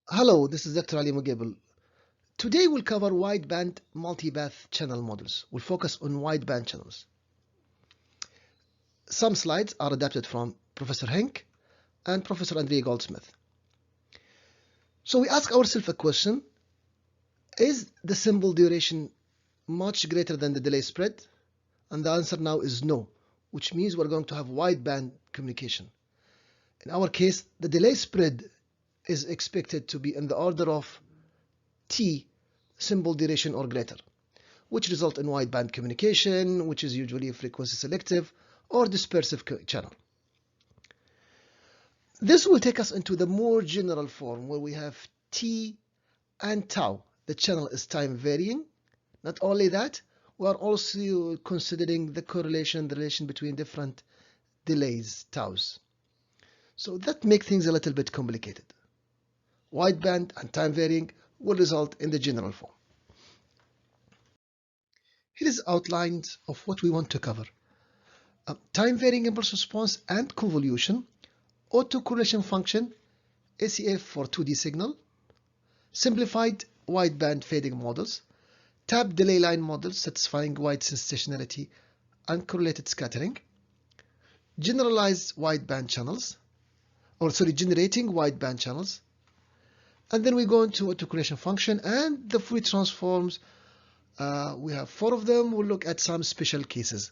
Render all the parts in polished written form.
Hello, this is Dr. Ali Mugebel. Today we'll cover wideband multipath channel models. We'll focus on wideband channels. Some slides are adapted from Professor Henk and Professor Andrea Gold Smith. So we ask ourselves a question: is the symbol duration much greater than the delay spread? And the answer now is no, which means we're going to have wideband communication. In our case, the delay spread is expected to be in the order of t symbol duration or greater, which result in wideband communication, which is usually frequency selective or dispersive channel. This will take us into the more general form where we have t and tau. The channel is time varying. Not only that, we are also considering the correlation, the relation between different delays, taus. So that makes things a little bit complicated. Wideband and time varying will result in the general form. Here is outlines of what we want to cover. Time varying impulse response and convolution, autocorrelation function, ACF for 2D signal, simplified wideband fading models, tap delay line models satisfying wide sensationality and correlated scattering, generalized wideband channels, generating wideband channels, and then we go into autocorrelation function and the Fourier transforms. We have 4 of them. We'll look at some special cases.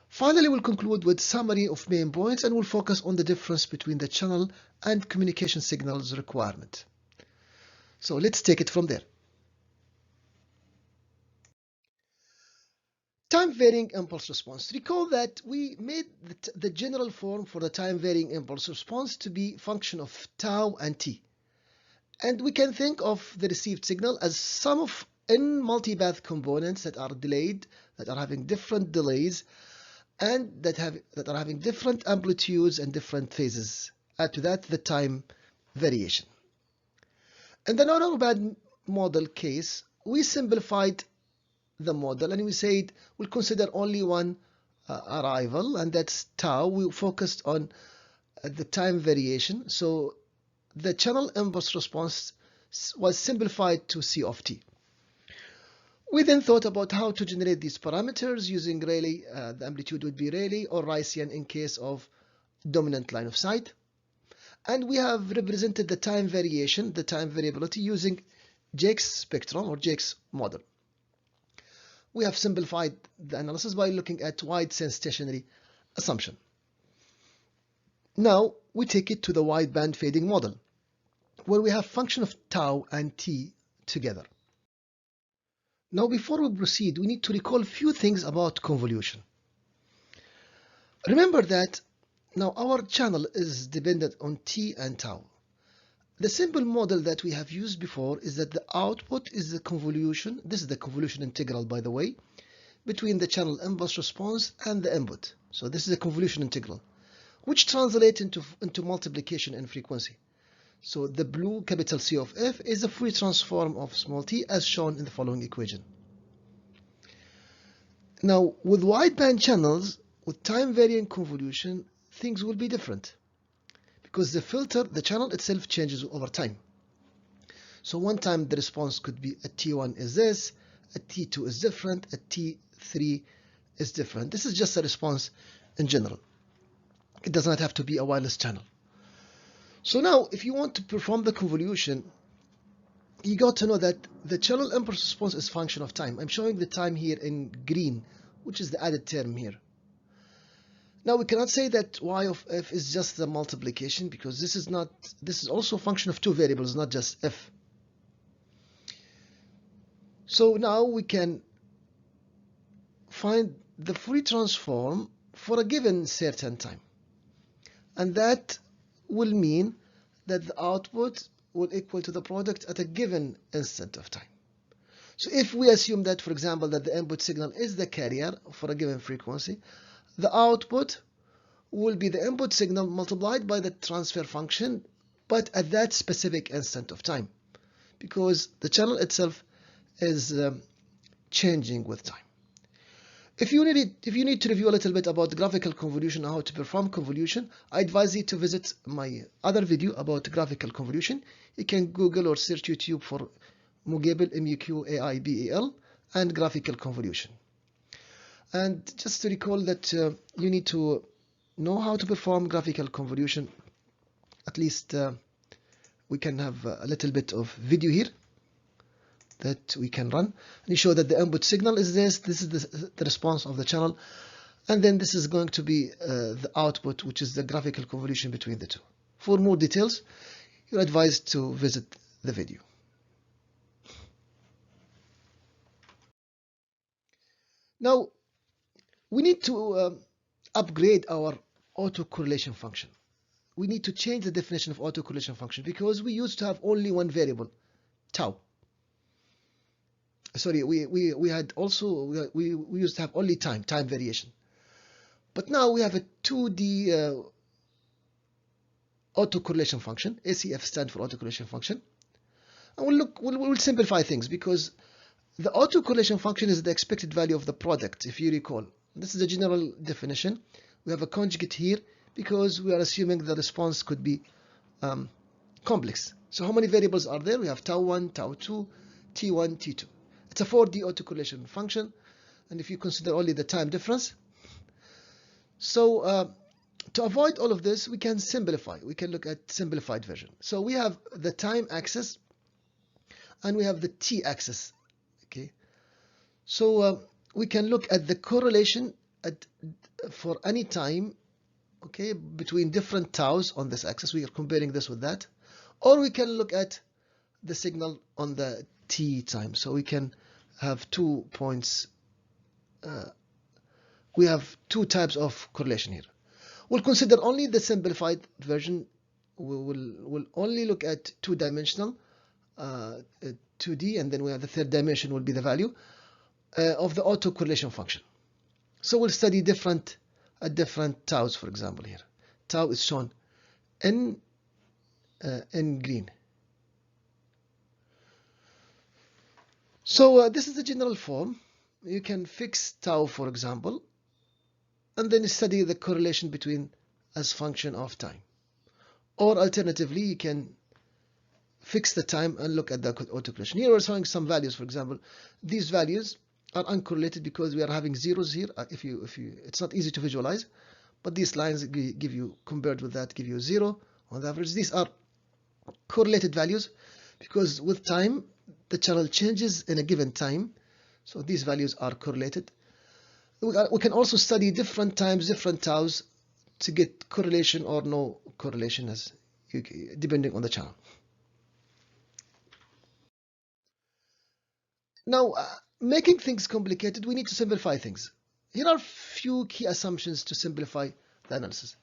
Finally, we'll conclude with summary of main points and we'll focus on the difference between the channel and communication signals requirement. So let's take it from there. Time varying impulse response. Recall that we made the general form for the time varying impulse response to be function of tau and t. And we can think of the received signal as sum of n multipath components that are delayed, that are having different delays, and that are having different amplitudes and different phases. Add to that the time variation. In the non-wideband model case, we simplified the model and we said we'll consider only one arrival, and that's tau. We focused on the time variation, so the channel impulse response was simplified to C of t. We then thought about how to generate these parameters using Rayleigh. The amplitude would be Rayleigh or Rayleigh in case of dominant line of sight. And we have represented the time variation, the time variability, using Jake's spectrum or Jake's model. We have simplified the analysis by looking at wide sense-stationary assumption. Now we take it to the wideband fading model, where we have function of tau and t together. Now before we proceed, we need to recall a few things about convolution. Remember that now our channel is dependent on t and tau. The simple model that we have used before is that the output is the convolution. This is the convolution integral, by the way, between the channel impulse response and the input. So this is a convolution integral, which translates into multiplication in frequency. So the blue capital C of f is the Fourier transform of small t as shown in the following equation. Now with wideband channels, with time varying convolution, things will be different, because the channel itself changes over time. So one time the response could be at T1 is this, at T2 is different, at T3 is different. This is just a response in general. It does not have to be a wireless channel. So now if you want to perform the convolution, you got to know that the channel impulse response is function of time. I'm showing the time here in green, which is the added term here. Now we cannot say that y of f is just the multiplication, because this is also a function of two variables, not just f. So now we can find the Fourier transform for a given certain time, and that will mean that the output will equal to the product at a given instant of time. So if we assume that, for example, that the input signal is the carrier for a given frequency, the output will be the input signal multiplied by the transfer function, but at that specific instant of time, because the channel itself is changing with time. If you need to review a little bit about graphical convolution, how to perform convolution, I advise you to visit my other video about graphical convolution. You can Google or search YouTube for Muqabil, M-U-Q-A-I-B-A-L, and graphical convolution. And just to recall that you need to know how to perform graphical convolution. At least we can have a little bit of video here that we can run, and you show that the input signal is this is the response of the channel, and then this is going to be the output, which is the graphical convolution between the two. For more details, you're advised to visit the video. Now we need to upgrade our autocorrelation function. We need to change the definition of autocorrelation function because we used to have only one variable, tau. Sorry, we used to have only time variation. But now we have a 2D autocorrelation function. ACF stands for autocorrelation function. And we'll simplify things because the autocorrelation function is the expected value of the product, if you recall. This is a general definition. We have a conjugate here because we are assuming the response could be complex. So how many variables are there? We have tau1, tau2, t1, t2. It's a 4D autocorrelation function, and if you consider only the time difference. So to avoid all of this, we can simplify. We can look at simplified version. So we have the time axis and we have the t-axis. Okay, so we can look at the correlation for any time, okay, between different taus on this axis. We are comparing this with that, or we can look at the signal on the t time. So we can have 2 points. We have two types of correlation here. We'll consider only the simplified version. We'll only look at two-dimensional 2D, and then we have the third dimension will be the value of the autocorrelation function. So we'll study different taus, for example. Here tau is shown in green. So this is the general form. You can fix tau, for example, and then study the correlation between as function of time. Or alternatively, you can fix the time and look at the autocorrelation. Here we're showing some values. For example, these values are uncorrelated because we are having zeros here. It's not easy to visualize, but these lines give you, compared with that, give you 0 on the average. These are correlated values because with time the channel changes in a given time, so these values are correlated. We can also study different times, different taus, to get correlation or no correlation, depending on the channel. Now, making things complicated, we need to simplify things. Here are a few key assumptions to simplify the analysis.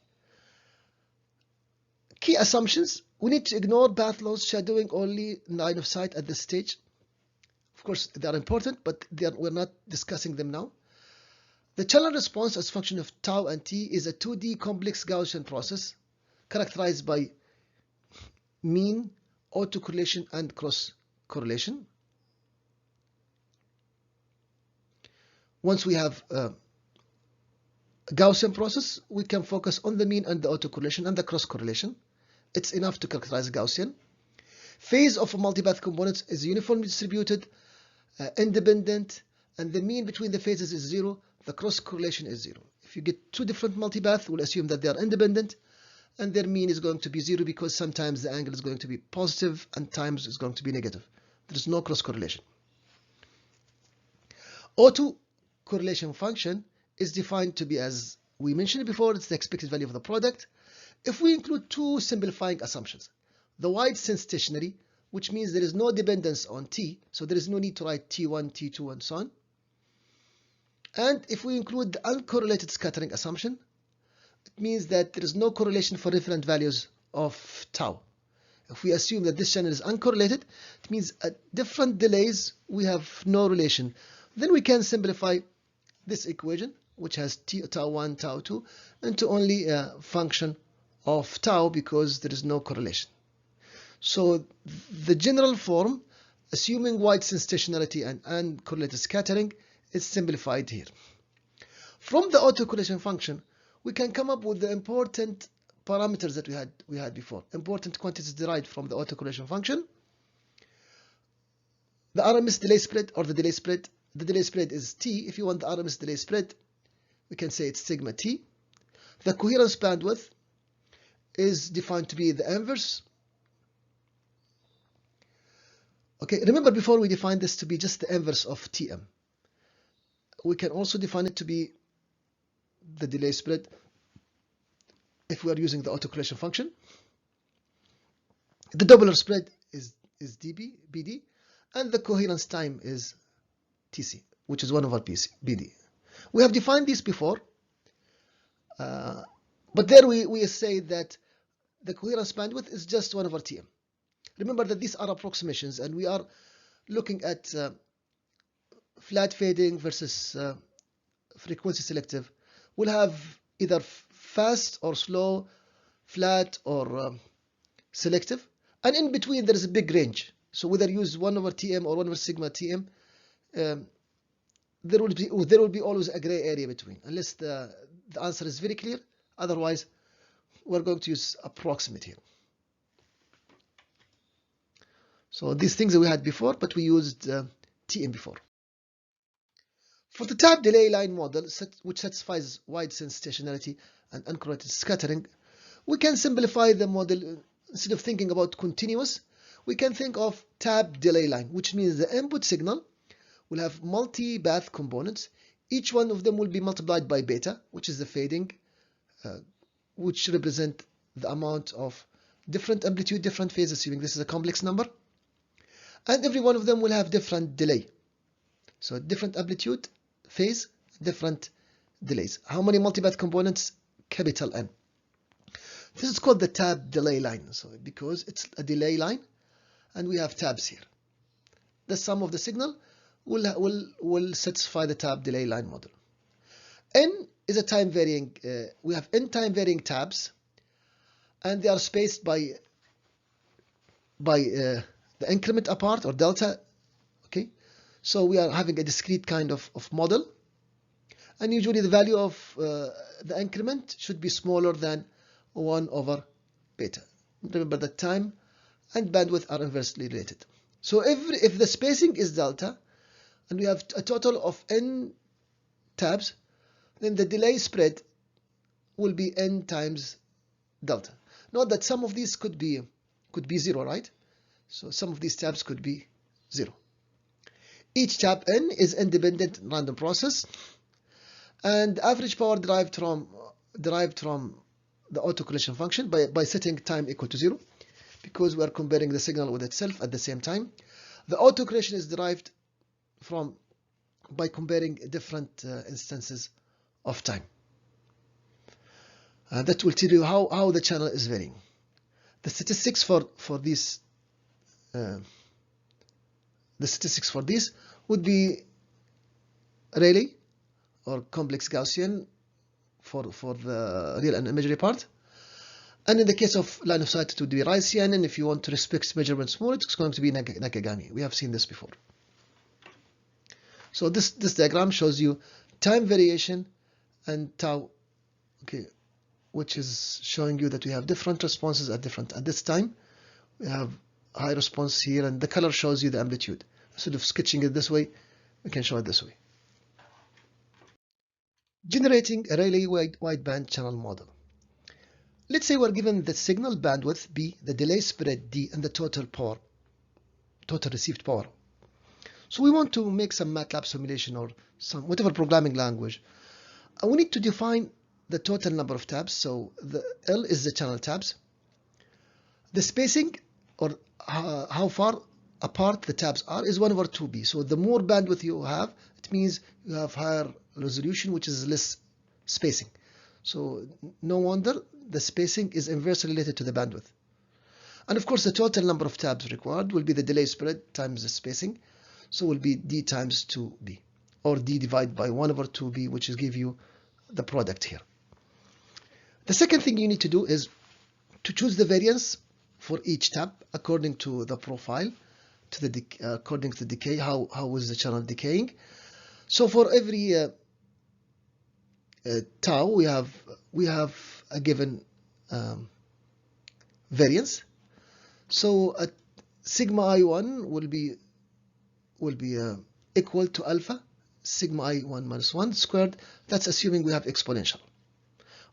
Key assumptions: we need to ignore path laws shadowing only line of sight at this stage. Of course, they are important, but we're not discussing them now. The channel response as function of tau and t is a 2D complex Gaussian process characterized by mean, autocorrelation, and cross-correlation. Once we have a Gaussian process, we can focus on the mean and the autocorrelation and the cross-correlation. It's enough to characterize Gaussian. Phase of a multipath component is uniformly distributed, independent, and the mean between the phases is 0. The cross-correlation is 0. If you get two different multipaths, we'll assume that they are independent, and their mean is going to be 0 because sometimes the angle is going to be positive and times is going to be negative. There is no cross-correlation. Autocorrelation function is defined to be, as we mentioned before, it's the expected value of the product. If we include two simplifying assumptions, the wide sense stationary, which means there is no dependence on t, so there is no need to write t1, t2, and so on. And if we include the uncorrelated scattering assumption, it means that there is no correlation for different values of tau. If we assume that this channel is uncorrelated, it means at different delays we have no relation. Then we can simplify this equation, which has tau1, tau2, into only a function of tau because there is no correlation. So the general form, assuming wide sense stationarity and uncorrelated scattering, is simplified here. From the autocorrelation function, we can come up with the important parameters that we had before, important quantities derived from the autocorrelation function. The RMS delay spread or the delay spread. The delay spread is T. If you want the RMS delay spread, we can say it's sigma T. The coherence bandwidth is defined to be the inverse. Okay, remember before we defined this to be just the inverse of Tm. We can also define it to be the delay spread if we are using the autocorrelation function. The Doppler spread is BD, and the coherence time is TC, which is 1 over BD. We have defined this before, but there we say that the coherence bandwidth is just 1 over Tm. Remember that these are approximations, and we are looking at flat fading versus frequency selective. We'll have either fast or slow, flat or selective, and in between there is a big range. So whether you use 1 over Tm or 1 over sigma Tm, there will be always a gray area between, unless the answer is very clear. Otherwise, we're going to use approximate here. So these things that we had before, but we used Tm before. For the tab delay line model, which satisfies wide sense stationarity and uncorrelated scattering, we can simplify the model. Instead of thinking about continuous, we can think of tab delay line, which means the input signal will have multi-path components. Each one of them will be multiplied by beta, which is the fading, which represent the amount of different amplitude, different phase, assuming this is a complex number. And every one of them will have different delay. So different amplitude, phase, different delays. How many multipath components? Capital N. This is called the tab delay line. So because it's a delay line and we have tabs here. The sum of the signal will satisfy the tab delay line model. N is a time varying, we have N time varying tabs, and they are spaced by the increment apart, or delta. Okay, so we are having a discrete kind of model, and usually the value of the increment should be smaller than 1 over beta. Remember that time and bandwidth are inversely related. So if the spacing is delta and we have a total of n tabs, then the delay spread will be n times delta. Note that some of these could be 0, right? So some of these tabs could be 0. Each tab n is independent random process, and average power derived from the autocorrelation function by setting time equal to 0, because we are comparing the signal with itself at the same time. The autocorrelation is derived by comparing different instances of time. That will tell you how the channel is varying. The statistics for these would be Rayleigh or complex Gaussian for the real and imaginary part. And in the case of line of sight, it would be Rayleigh, and if you want to respect measurements more, it's going to be Nakagami. We have seen this before. So this diagram shows you time variation and tau, okay, which is showing you that we have different responses at this time. We have high response here, and the color shows you the amplitude. Instead of sketching it this way, we can show it this way. Generating a Rayleigh wideband channel model. Let's say we're given the signal bandwidth B, the delay spread D, and the total received power. So we want to make some MATLAB simulation or some whatever programming language. We need to define the total number of tabs. So the L is the channel tabs. The spacing, or how far apart the tabs are, is 1 over 2b. So the more bandwidth you have, it means you have higher resolution, which is less spacing. So no wonder the spacing is inversely related to the bandwidth. And of course, the total number of tabs required will be the delay spread times the spacing. So will be d times 2b, or d divided by 1 over 2b, which will give you the product here. The second thing you need to do is to choose the variance for each tab according to the profile, according to the decay, how is the channel decaying. So for every tau, we have a given variance. So sigma I1 will be equal to alpha sigma I1 minus 1 squared. That's assuming we have exponential.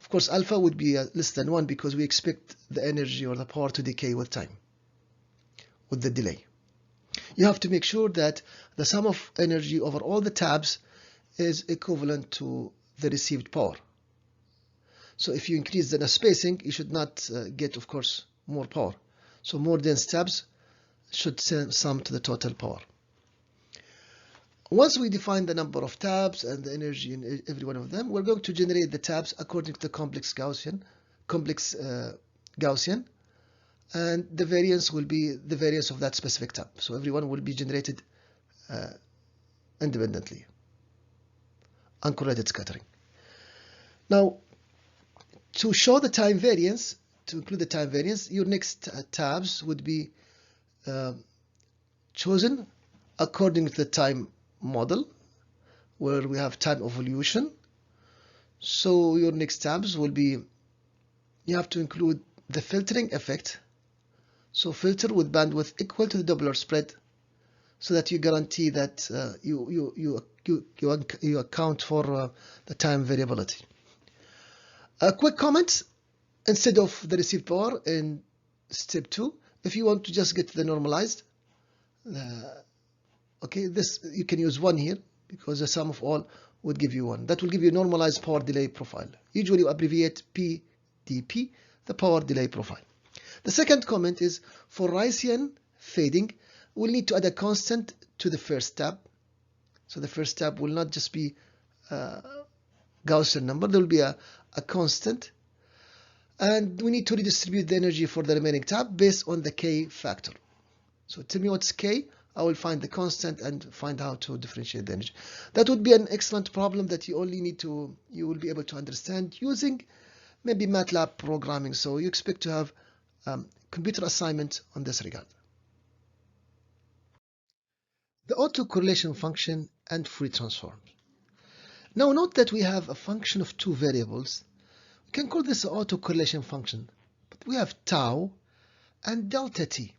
Of course, alpha would be less than 1 because we expect the energy or the power to decay with time, with the delay. You have to make sure that the sum of energy over all the tabs is equivalent to the received power. So if you increase the spacing, you should not get, of course, more power. So more dense tabs should sum to the total power. Once we define the number of tabs and the energy in every one of them, we're going to generate the tabs according to the complex Gaussian, and the variance will be the variance of that specific tab. So everyone will be generated independently, uncorrelated scattering. Now, to show the time variance, to include the time variance, your next tabs would be chosen according to the time model, where we have time evolution. So your next tabs will be, you have to include the filtering effect. So filter with bandwidth equal to the Doppler spread, so that you guarantee that you account for the time variability. A quick comment: instead of the received power in step 2, if you want to just get the normalized, okay, this you can use 1 here because the sum of all would give you 1. That will give you normalized power delay profile. Usually you abbreviate PDP, the power delay profile. The second comment is for Rayleigh fading, we'll need to add a constant to the first tab. So the first tab will not just be Gaussian number, there will be a constant. And we need to redistribute the energy for the remaining tab based on the K factor. So tell me what's K, I will find the constant and find how to differentiate the energy. That would be an excellent problem that you will be able to understand using maybe MATLAB programming. So you expect to have computer assignment on this regard. The autocorrelation function and Fourier transform. Now note that we have a function of 2 variables. We can call this an autocorrelation function, but we have tau and delta t.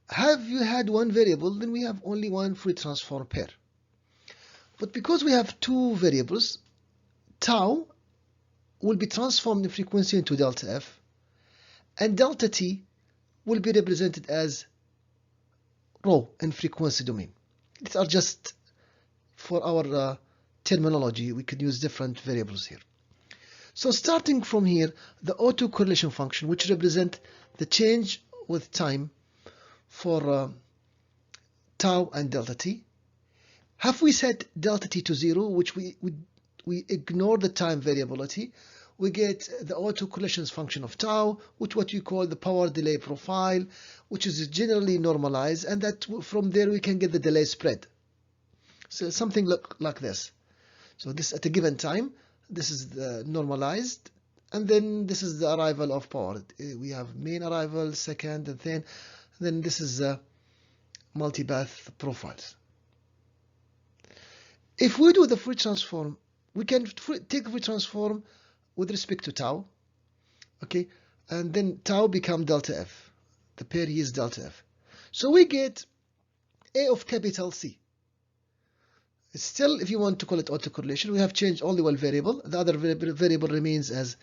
Have you had one variable, then we have only one Fourier transform pair. But because we have 2 variables, tau will be transformed in frequency into delta f, and delta t will be represented as rho in frequency domain. These are just for our terminology. We could use different variables here. So starting from here, the autocorrelation function, which represent the change with time for tau and delta t. Have we set delta t to 0, which we ignore the time variability, we get the autocorrelation function of tau, which what you call the power delay profile, which is generally normalized, and that from there we can get the delay spread. So something like this. So this at a given time, this is the normalized, and then this is the arrival of power. We have main arrival, second, and then this is multipath profiles. If we do the Fourier transform, we can take Fourier transform with respect to tau, okay, and then tau become delta f. The pair here is delta f. So we get A of capital C. It's still, if you want to call it autocorrelation, we have changed only one variable. The other variable remains as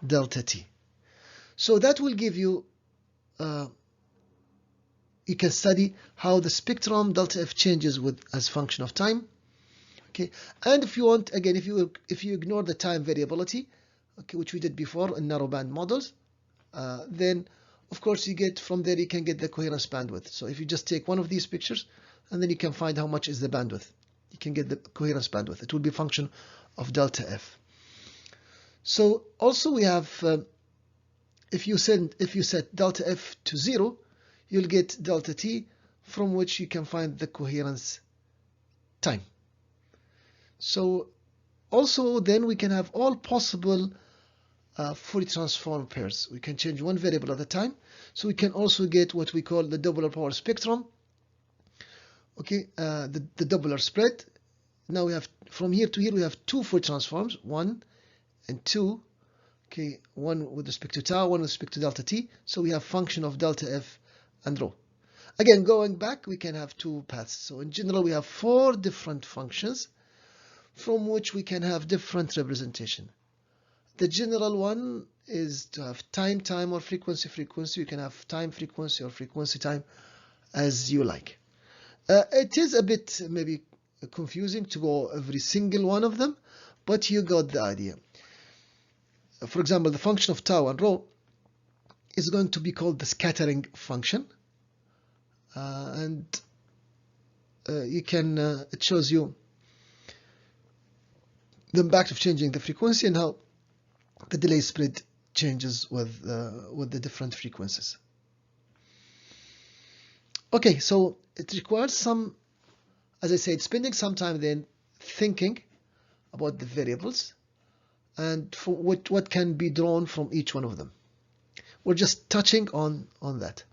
delta t. So that will give you, you can study how the spectrum delta f changes as function of time. Okay, and if you want, again, if you ignore the time variability, okay, which we did before in narrowband models, then of course you get from there you can get the coherence bandwidth. So if you just take one of these pictures, and then you can find how much is the bandwidth. You can get the coherence bandwidth. It will be a function of delta f. So also we have, if you set delta f to 0, you'll get delta t, from which you can find the coherence time. So also then we can have all possible Fourier transform pairs. We can change one variable at a time. So we can also get what we call the Doppler power spectrum. Okay, the Doppler spread, now we have from here to here we have two Fourier transforms, 1 and 2. Okay, one with respect to tau, one with respect to delta t. So we have function of delta f and rho. Again, going back, we can have two paths. So in general, we have 4 different functions from which we can have different representation. The general one is to have time, time, or frequency, frequency. You can have time, frequency, or frequency, time, as you like. It is a bit maybe confusing to go every single one of them, but you got the idea. For example, the function of tau and rho is going to be called the scattering function, and you can it shows you the impact of changing the frequency and how the delay spread changes with the different frequencies. Okay, so it requires some, as I said, spending some time then thinking about the variables and for what can be drawn from each one of them. We're just touching on that.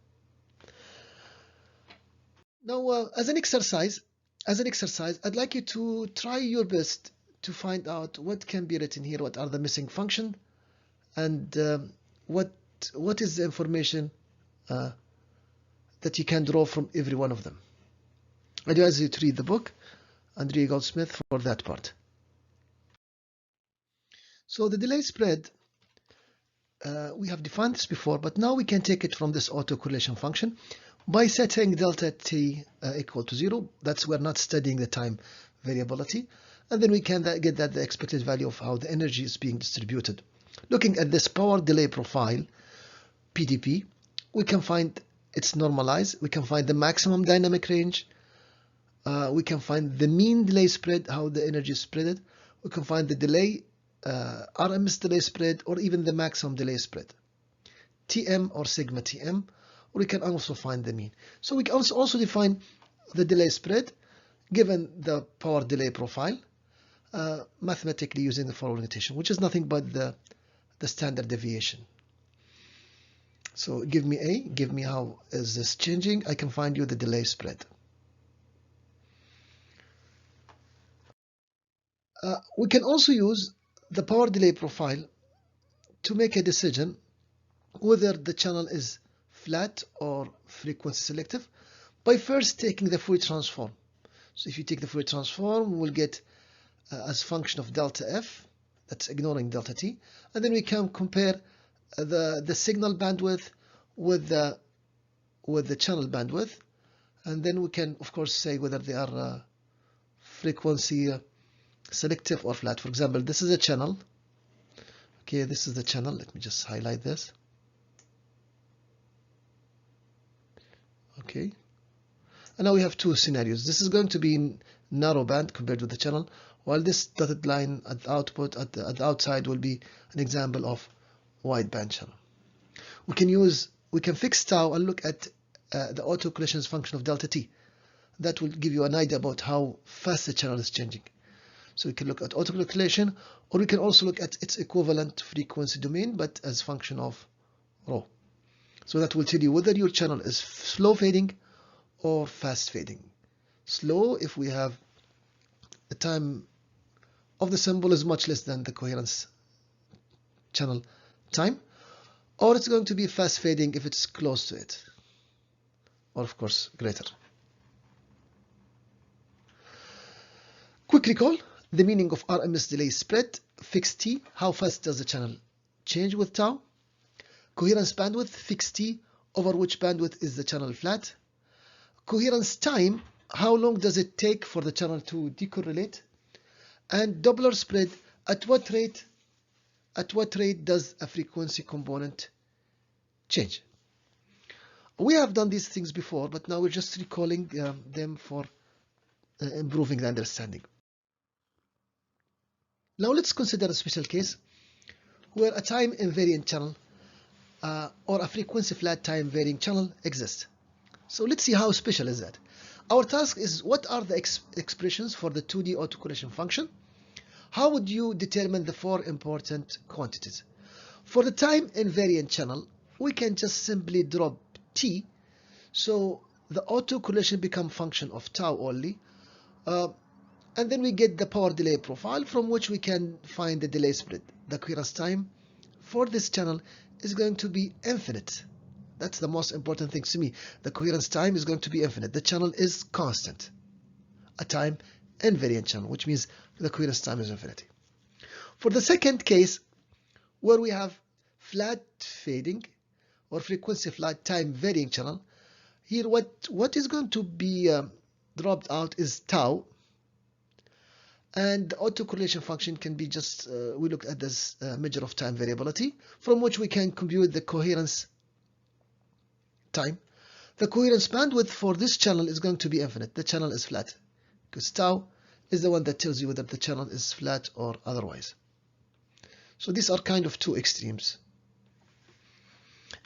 Now, as an exercise, I'd like you to try your best to find out what can be written here, what are the missing functions, and what is the information that you can draw from every one of them. I advise you to read the book, Andrea Gold Smith, for that part. So the delay spread, we have defined this before, but now we can take it from this autocorrelation function by setting delta t equal to 0. That's we're not studying the time variability, and then we can get that the expected value of how the energy is being distributed. Looking at this power delay profile, PDP, we can find it's normalized. We can find the maximum dynamic range. We can find the mean delay spread, how the energy is spread. We can find the delay RMS delay spread, or even the maximum delay spread, TM or sigma TM, or we can also find the mean. So we can also define the delay spread given the power delay profile mathematically using the following notation, which is nothing but the standard deviation. So give me A, give me how is this changing, I can find you the delay spread. We can also use the power delay profile to make a decision whether the channel is flat or frequency selective by first taking the Fourier transform. So if you take the Fourier transform, we will get as function of delta f, that's ignoring delta t, and then we can compare the signal bandwidth with the channel bandwidth, and then we can of course say whether they are frequency selective or flat. For example, this is a channel. Okay, this is the channel. Let me just highlight this. Okay, and now we have two scenarios. This is going to be in narrow band compared with the channel, while this dotted line at the output at the outside will be an example of wideband channel. We can fix tau and look at the autocorrelation function of delta t. That will give you an idea about how fast the channel is changing. So we can look at autocorrelation, or we can also look at its equivalent frequency domain, but as function of rho. So that will tell you whether your channel is slow fading or fast fading. Slow if we have the time of the symbol is much less than the coherence channel time, or it's going to be fast fading if it's close to it, or of course greater. Quick recall. The meaning of RMS delay spread, fixed T, how fast does the channel change with tau? Coherence bandwidth, fixed T, over which bandwidth is the channel flat? Coherence time, how long does it take for the channel to decorrelate? And Doppler spread, at what rate does a frequency component change? We have done these things before, but now we're just recalling them for improving the understanding. Now let's consider a special case where a time invariant channel or a frequency flat time varying channel exists. So let's see how special is that. Our task is, what are the expressions for the 2D autocorrelation function? How would you determine the 4 important quantities? For the time invariant channel, we can just simply drop t, so the autocorrelation becomes function of tau only. And then we get the power delay profile from which we can find the delay spread. The coherence time for this channel is going to be infinite. That's the most important thing to me. The coherence time is going to be infinite. The channel is constant. A time invariant channel, which means the coherence time is infinity. For the second case, where we have flat fading or frequency flat time varying channel, here what is going to be dropped out is tau, and the autocorrelation function can be just, we looked at this measure of time variability, from which we can compute the coherence time. The coherence bandwidth for this channel is going to be infinite. The channel is flat, because tau is the one that tells you whether the channel is flat or otherwise. So these are kind of two extremes.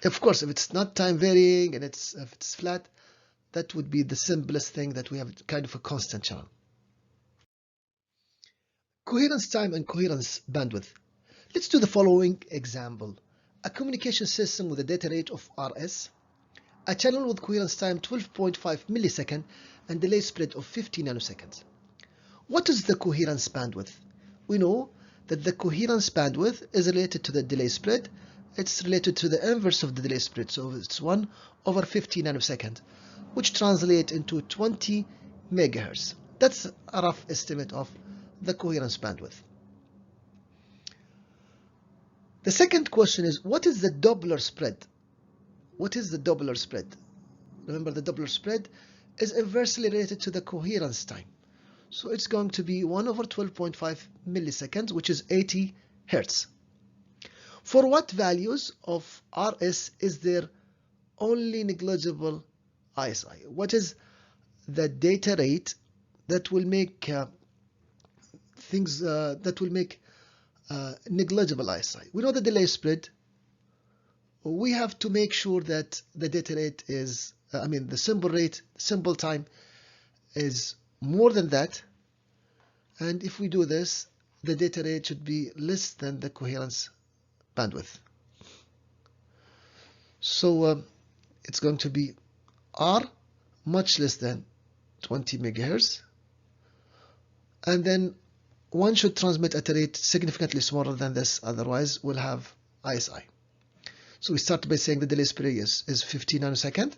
Of course, if it's not time varying and if it's flat, that would be the simplest thing, that we have kind of a constant channel. Coherence time and coherence bandwidth. Let's do the following example. A communication system with a data rate of RS, a channel with coherence time 12.5 millisecond and delay spread of 50 nanoseconds. What is the coherence bandwidth? We know that the coherence bandwidth is related to the delay spread. It's related to the inverse of the delay spread, so it's 1 over 50 nanosecond, which translates into 20 megahertz. That's a rough estimate of the coherence bandwidth. The second question is, what is the Doppler spread? What is the Doppler spread? Remember, the Doppler spread is inversely related to the coherence time. So it's going to be 1 over 12.5 milliseconds, which is 80 hertz. For what values of RS is there only negligible ISI? What is the data rate that will make negligible ISI? We know the delay spread. We have to make sure that the data rate is, the symbol time is more than that. And if we do this, the data rate should be less than the coherence bandwidth. So it's going to be R much less than 20 megahertz. And then one should transmit at a rate significantly smaller than this, otherwise we'll have ISI. So we start by saying the delay spread is 50 nanosecond.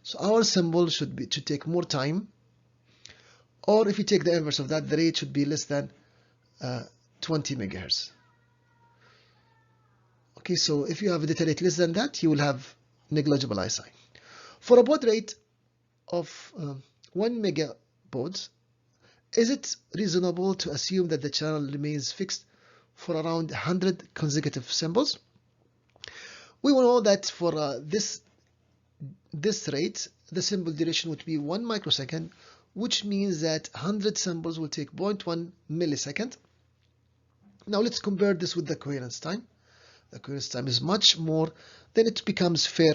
So our symbol should take more time. Or if you take the inverse of that, the rate should be less than 20 megahertz. Okay, so if you have a data rate less than that, you will have negligible ISI. For a baud rate of 1 megabaud, is it reasonable to assume that the channel remains fixed for around 100 consecutive symbols? We will know that for this rate, the symbol duration would be 1 microsecond, which means that 100 symbols will take 0.1 millisecond. Now let's compare this with the coherence time. The coherence time is much more, then it becomes fair.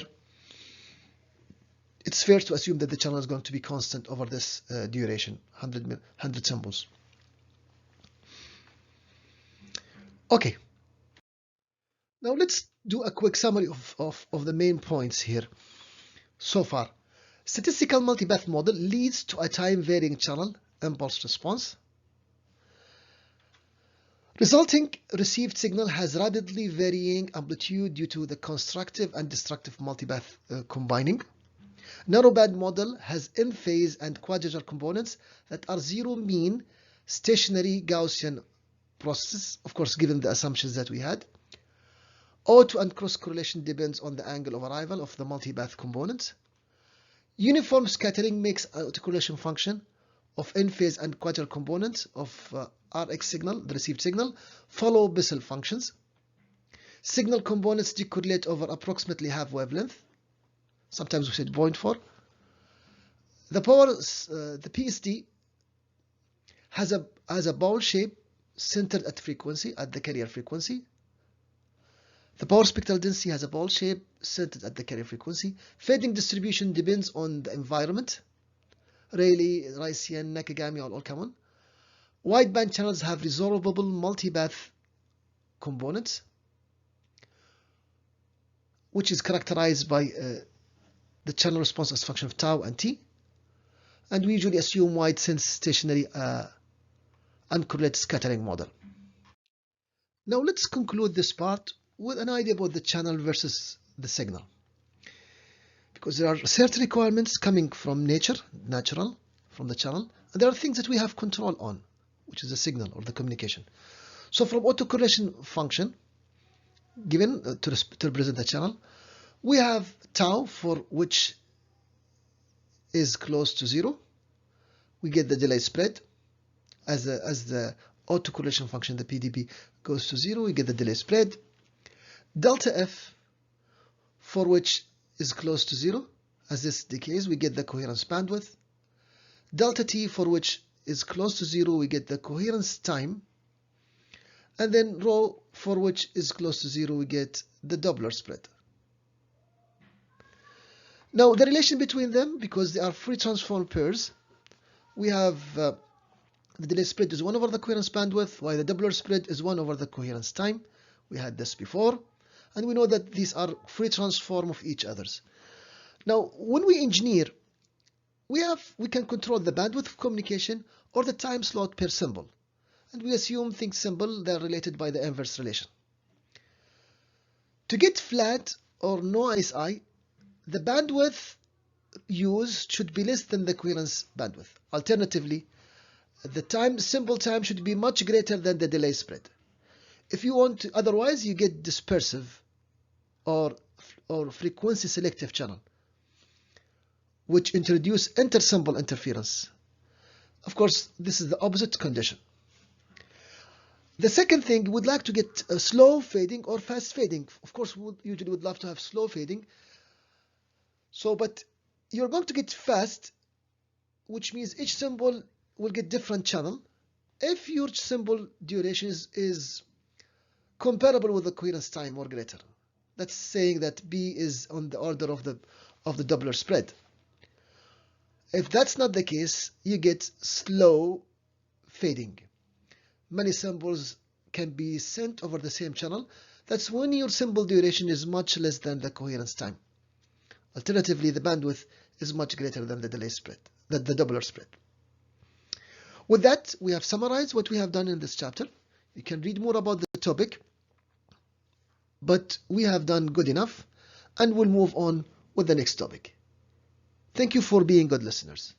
It's fair to assume that the channel is going to be constant over this duration, 100 symbols. Okay. Now let's do a quick summary of the main points here so far. Statistical multipath model leads to a time-varying channel impulse response. Resulting received signal has rapidly varying amplitude due to the constructive and destructive multipath combining. Narrowband model has in-phase and quadrature components that are zero mean stationary Gaussian processes, of course given the assumptions that we had. Auto and cross correlation depends on the angle of arrival of the multipath components. Uniform scattering makes an autocorrelation function of in-phase and quadrature components of Rx signal, the received signal, follow Bessel functions. Signal components decorrelate over approximately half wavelength. Sometimes we said 0.4. The PSD has a bowl shape centered at frequency, at the carrier frequency. The power spectral density has a bowl shape centered at the carrier frequency. Fading distribution depends on the environment. Rayleigh, Ricean, Nakagami are all common. Wideband channels have resolvable multipath components, which is characterized by the channel response as function of tau and t. And we usually assume wide sense stationary uncorrelated scattering model. Now let's conclude this part with an idea about the channel versus the signal. Because there are certain requirements coming from natural, from the channel, and there are things that we have control on, which is the signal or the communication. So from autocorrelation function, given to represent the channel, we have tau for which is close to 0. We get the delay spread. As the autocorrelation function, the PDB, goes to 0, we get the delay spread. Delta F for which is close to 0. As this decays, we get the coherence bandwidth. Delta T for which is close to 0, we get the coherence time. And then rho for which is close to 0, we get the Doppler spread. Now the relation between them, because they are Fourier transform pairs, we have the delay spread is 1 over the coherence bandwidth, while the Doppler spread is 1 over the coherence time. We had this before, and we know that these are Fourier transform of each others. Now when we engineer, we can control the bandwidth of communication or the time slot per symbol, and we assume things simple, they're related by the inverse relation. To get flat or no SI, the bandwidth used should be less than the coherence bandwidth. Alternatively, the symbol time should be much greater than the delay spread. If you want to, otherwise you get dispersive or frequency selective channel, which introduce inter-symbol interference. Of course, this is the opposite condition. The second thing, we would like to get a slow fading or fast fading. Of course, we usually would love to have slow fading. But you're going to get fast, which means each symbol will get different channel. If your symbol duration is comparable with the coherence time or greater, that's saying that B is on the order of the Doppler spread. If that's not the case, you get slow fading. Many symbols can be sent over the same channel. That's when your symbol duration is much less than the coherence time. Alternatively, the bandwidth is much greater than the delay spread, the Doppler spread. With that, we have summarized what we have done in this chapter. You can read more about the topic, but we have done good enough, and we'll move on with the next topic. Thank you for being good listeners.